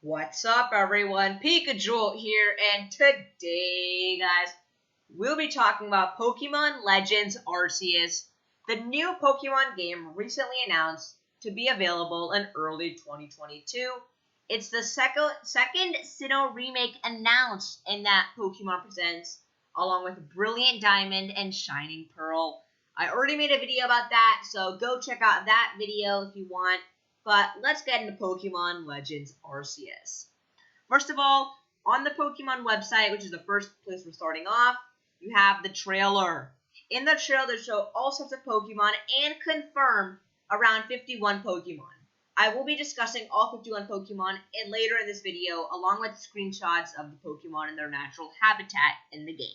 What's up, everyone? PikaJolt here, and today, guys, we'll be talking about Pokemon Legends Arceus, the new Pokemon game recently announced to be available in early 2022. It's the second Sinnoh remake announced in that Pokemon Presents, along with Brilliant Diamond and Shining Pearl. I already made a video about that, so go check out that video if you want. But let's get into Pokemon Legends Arceus. First of all, on the Pokemon website, which is the first place we're starting off, you have the trailer. In the trailer, they show all sorts of Pokemon and confirm around 51 Pokemon. I will be discussing all 51 Pokemon later in this video, along with screenshots of the Pokemon in their natural habitat in the game.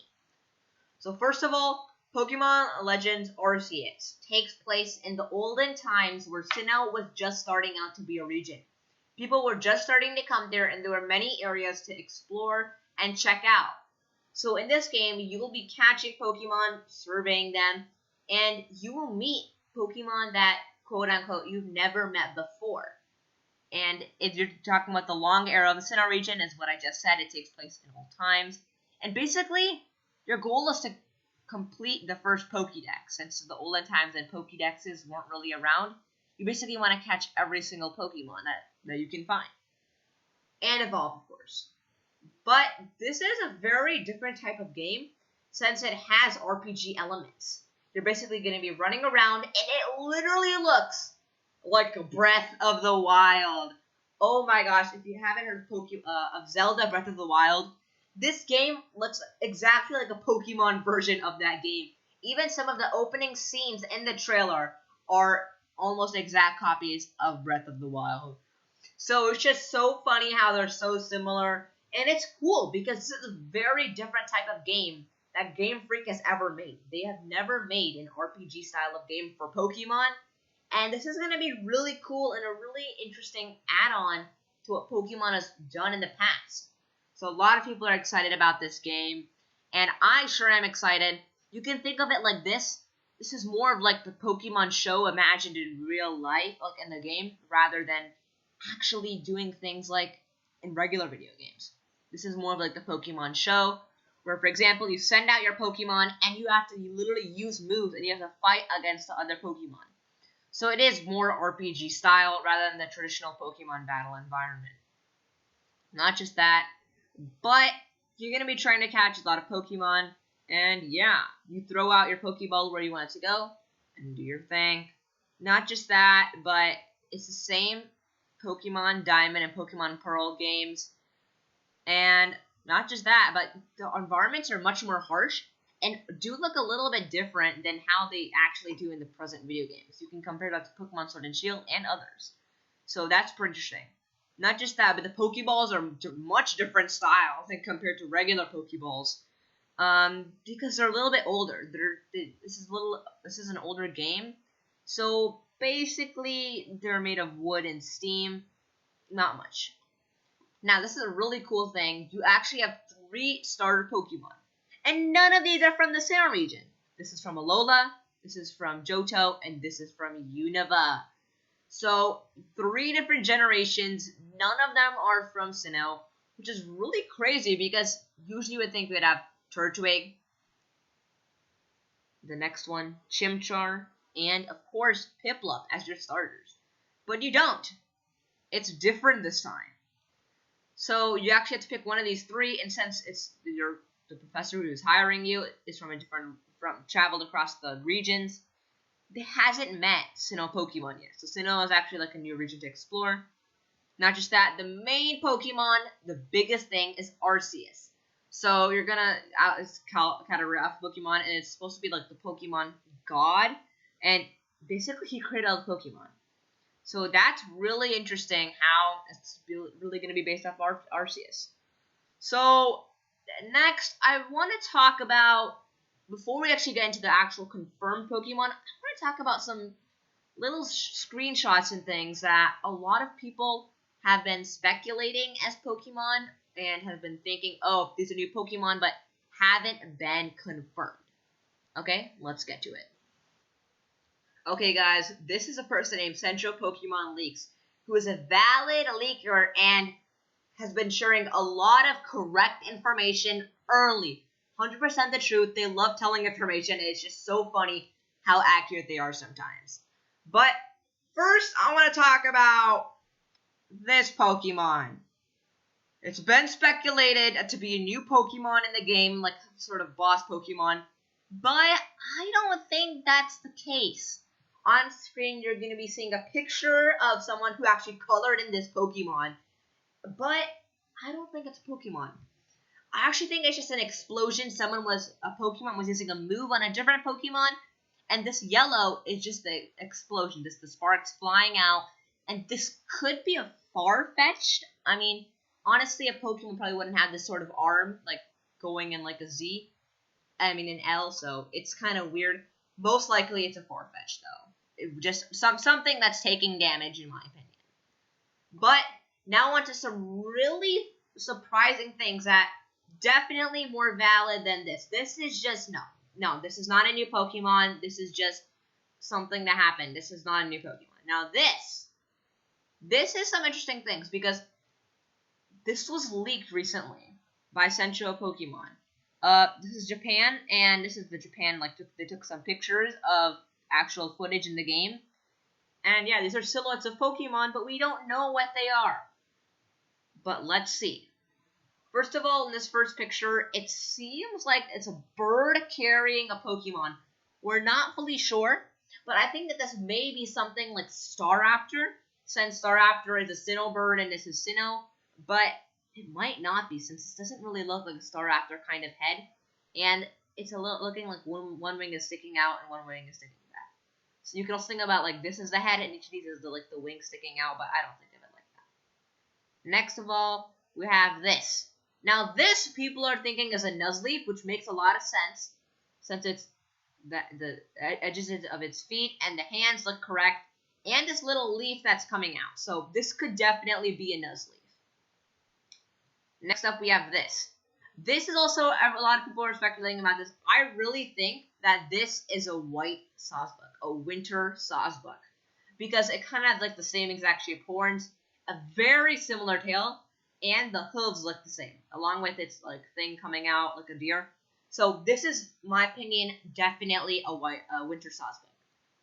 So first of all, Pokemon Legends Arceus takes place in the olden times where Sinnoh was just starting out to be a region. People were just starting to come there, and there were many areas to explore and check out. So in this game, you will be catching Pokemon, surveying them, and you will meet Pokemon that, quote-unquote, you've never met before. And if you're talking about the long era of the Sinnoh region, is what I just said, it takes place in old times. And basically, your goal is to complete the first Pokédex. Since the olden times and Pokédexes weren't really around, you basically want to catch every single Pokemon that you can find. And evolve, of course. But this is a very different type of game since it has RPG elements. You're basically going to be running around, and it literally looks like a Breath of the Wild. Oh my gosh, if you haven't heard of Zelda Breath of the Wild, this game looks exactly like a Pokemon version of that game. Even some of the opening scenes in the trailer are almost exact copies of Breath of the Wild. So it's just so funny how they're so similar. And it's cool because this is a very different type of game that Game Freak has ever made. They have never made an RPG style of game for Pokemon. And this is going to be really cool and a really interesting add-on to what Pokemon has done in the past. So a lot of people are excited about this game, and I sure am excited. You can think of it like this. This is more of like the Pokemon show imagined in real life, like in the game, rather than actually doing things like in regular video games. This is more of like the Pokemon show, where, for example, you send out your Pokemon, and you have to literally use moves, and you have to fight against the other Pokemon. So it is more RPG style, rather than the traditional Pokemon battle environment. Not just that, but you're going to be trying to catch a lot of Pokemon, and yeah, you throw out your Pokeball where you want it to go, and do your thing. Not just that, but it's the same Pokemon Diamond and Pokemon Pearl games, and not just that, but the environments are much more harsh, and do look a little bit different than how they actually do in the present video games. You can compare that to Pokemon Sword and Shield and others. So that's pretty interesting. Not just that, but the Pokeballs are much different styles than compared to regular Pokeballs, because they're a little bit older. This is an older game, so basically they're made of wood and steam. Not much. Now this is a really cool thing. You actually have 3 starter Pokemon, and none of these are from the Sinnoh region. This is from Alola, this is from Johto, and this is from Unova. So, 3 different generations, none of them are from Sinnoh, which is really crazy because usually you would think we'd have Turtwig, the next one, Chimchar, and of course Piplup as your starters. But you don't. It's different this time. So, you actually have to pick one of these 3, and since it's the professor who's hiring you is traveled across the regions, it hasn't met Sinnoh Pokemon yet. So Sinnoh is actually like a new region to explore. Not just that, the main Pokemon, the biggest thing, is Arceus. So you're gonna, it's kind of a rough Pokemon, and it's supposed to be like the Pokemon god. And basically he created all the Pokemon. So that's really interesting how it's really going to be based off Arceus. So next, I want to talk about, before we actually get into the actual confirmed Pokemon, I want to talk about some little screenshots and things that a lot of people have been speculating as Pokemon and have been thinking, oh, these are new Pokemon, but haven't been confirmed. Okay, let's get to it. Okay, guys, this is a person named Central Pokemon Leaks, who is a valid leaker, and has been sharing a lot of correct information early. 100% the truth. They love telling information. It's just so funny how accurate they are sometimes. But first, I want to talk about this Pokemon. It's been speculated to be a new Pokemon in the game, like sort of boss Pokemon. But I don't think that's the case. On screen, you're going to be seeing a picture of someone who actually colored in this Pokemon. But I don't think it's a Pokemon. I actually think it's just an explosion. A Pokemon was using a move on a different Pokemon. And this yellow is just the explosion, just the sparks flying out. And this could be a far-fetched. I mean, honestly, a Pokemon probably wouldn't have this sort of arm, like going in like a Z. I mean, an L, so it's kind of weird. Most likely it's a far-fetched, though. Just something that's taking damage, in my opinion. But now on to some really surprising things that definitely more valid than this. This is just, no, this is not a new Pokemon. This is just something that happened. This is not a new Pokemon. Now this is some interesting things because this was leaked recently by Central Pokemon. This is Japan, and this is the Japan, like, they took some pictures of actual footage in the game. And yeah, these are silhouettes of Pokemon, but we don't know what they are. But let's see. First of all, in this first picture, it seems like it's a bird carrying a Pokemon. We're not fully sure, but I think that this may be something like Staraptor, since Staraptor is a Sinnoh bird and this is Sinnoh, but it might not be, since this doesn't really look like a Staraptor kind of head, and it's looking like one wing is sticking out and one wing is sticking back. So you can also think about, like, this is the head, and each of these is the wing sticking out, but I don't think of it like that. Next of all, we have this. Now, this, people are thinking is a Nuzleaf, which makes a lot of sense, since it's the edges of its feet, and the hands look correct, and this little leaf that's coming out. So this could definitely be a Nuzleaf. Next up, we have this. This is also, a lot of people are speculating about this. I really think that this is a white Sawsbuck, a winter Sawsbuck, because it kind of has like the same exact shape horns, a very similar tail, and the hooves look the same, along with its like thing coming out like a deer. So this is, my opinion, definitely a winter Sawsbuck.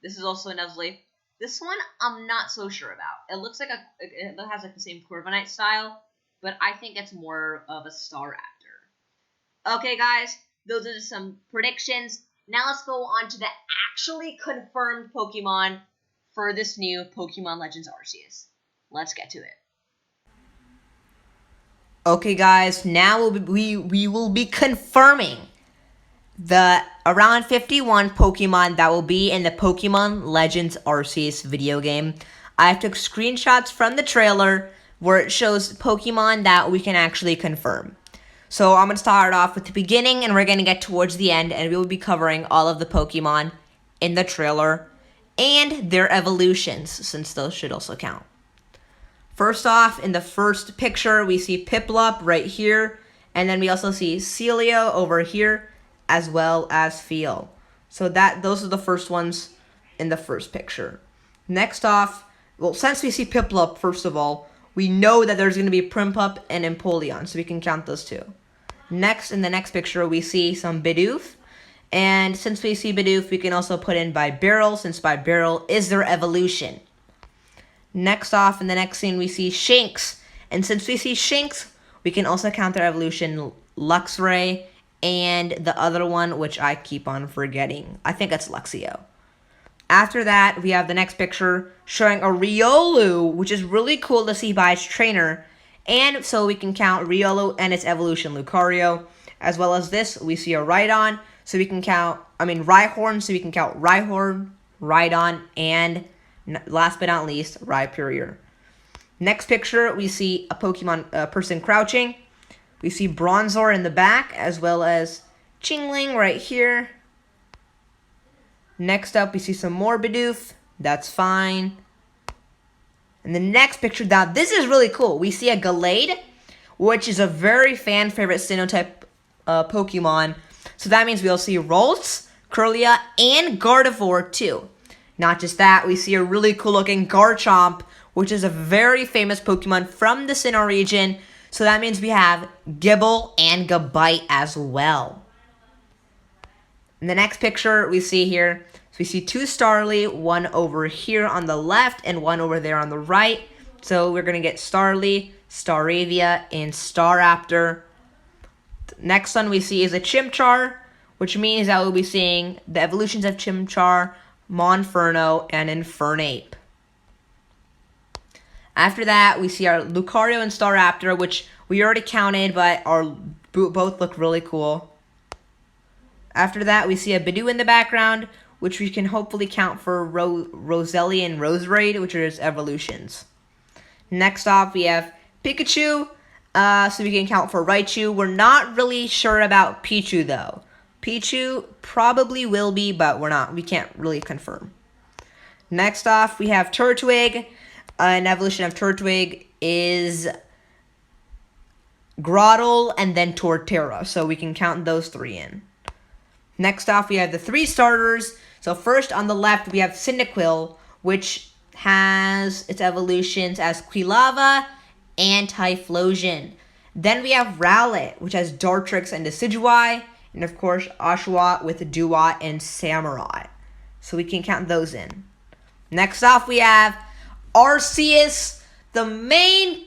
This is also a Nuzleaf. This one I'm not so sure about. It looks like it has like the same Corviknight style, but I think it's more of a Staraptor. Okay, guys, those are just some predictions. Now let's go on to the actually confirmed Pokemon for this new Pokemon Legends Arceus. Let's get to it. Okay, guys, now we will be confirming the around 51 Pokemon that will be in the Pokemon Legends Arceus video game. I took screenshots from the trailer where it shows Pokemon that we can actually confirm. So I'm going to start off with the beginning, and we're going to get towards the end, and we will be covering all of the Pokemon in the trailer and their evolutions, since those should also count. First off, in the first picture, we see Piplup right here, and then we also see Celio over here, as well as Feel. So those are the first ones in the first picture. Next off, well, since we see Piplup, first of all, we know that there's going to be Prinplup and Empoleon, so we can count those two. Next, in the next picture, we see some Bidoof. And since we see Bidoof, we can also put in Bibarel, since Bibarel is their evolution. Next off, in the next scene, we see Shinx. And since we see Shinx, we can also count their evolution, Luxray, and the other one, which I keep on forgetting. I think it's Luxio. After that, we have the next picture showing a Riolu, which is really cool to see by its trainer. And so we can count Riolu and its evolution, Lucario. As well as this, we see a Rhydon, so we can count, Rhyhorn, so we can count Rhyhorn, Rhydon, and last but not least, Ryperior. Next picture, we see a Pokemon person crouching. We see Bronzor in the back, as well as Chingling right here. Next up, we see some more Bidoof. That's fine. And the next picture, now this is really cool. We see a Gallade, which is a very fan favorite Sinnoh type Pokemon. So that means we'll see Ralts, Kirlia, and Gardevoir too. Not just that, we see a really cool looking Garchomp, which is a very famous Pokemon from the Sinnoh region. So that means we have Gibble and Gabite as well. In the next picture we see here, so we see 2 Starly, one over here on the left and one over there on the right. So we're going to get Starly, Staravia, and Staraptor. Next one we see is a Chimchar, which means that we'll be seeing the evolutions of Chimchar, Monferno, and Infernape. After that, we see our Lucario and Staraptor, which we already counted, but both look really cool. After that, we see a Bidoof in the background, which we can hopefully count for Roselia and Roserade, which are its evolutions. Next off, we have Pikachu, so we can count for Raichu. We're not really sure about Pichu, though. Pichu probably will be, but we can't really confirm. Next off, we have Turtwig. An evolution of Turtwig is Grotle and then Torterra, so we can count those 3 in. Next off, we have the 3 starters. So first on the left, we have Cyndaquil, which has its evolutions as Quilava and Typhlosion. Then we have Rowlet, which has Dartrix and Decidueye. And of course, Oshawott with Duat and Samurai. So we can count those in. Next off, we have Arceus, the main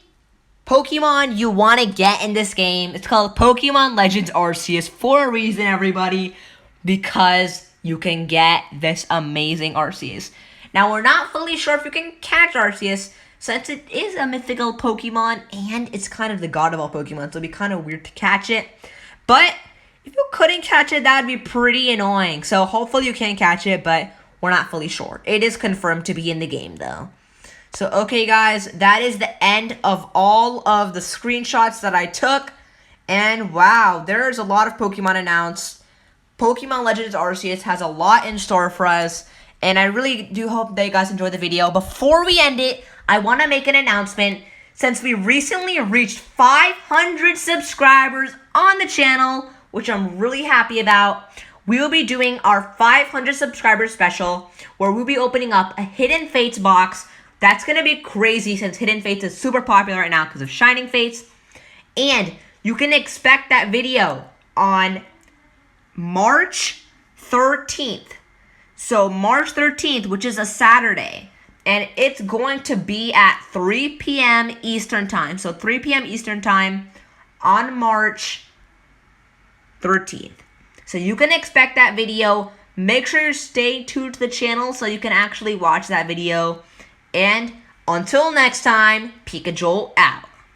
Pokemon you want to get in this game. It's called Pokemon Legends Arceus for a reason, everybody. Because you can get this amazing Arceus. Now, we're not fully sure if you can catch Arceus, since it is a mythical Pokemon, and it's kind of the god of all Pokemon, so it'd be kind of weird to catch it. But if you couldn't catch it, that'd be pretty annoying. So hopefully you can catch it, but we're not fully sure. It is confirmed to be in the game, though. So, okay, guys, that is the end of all of the screenshots that I took. And, wow, there's a lot of Pokemon announced. Pokemon Legends Arceus has a lot in store for us. And I really do hope that you guys enjoyed the video. Before we end it, I want to make an announcement. Since we recently reached 500 subscribers on the channel, which I'm really happy about, we will be doing our 500 subscribers special, where we'll be opening up a Hidden Fates box. That's going to be crazy since Hidden Fates is super popular right now because of Shining Fates. And you can expect that video on March 13th. So March 13th, which is a Saturday. And it's going to be at 3 p.m. Eastern Time. So 3 p.m. Eastern Time on March 13th. So you can expect that video. Make sure you stay tuned to the channel so you can actually watch that video. And until next time, PikaJolt out.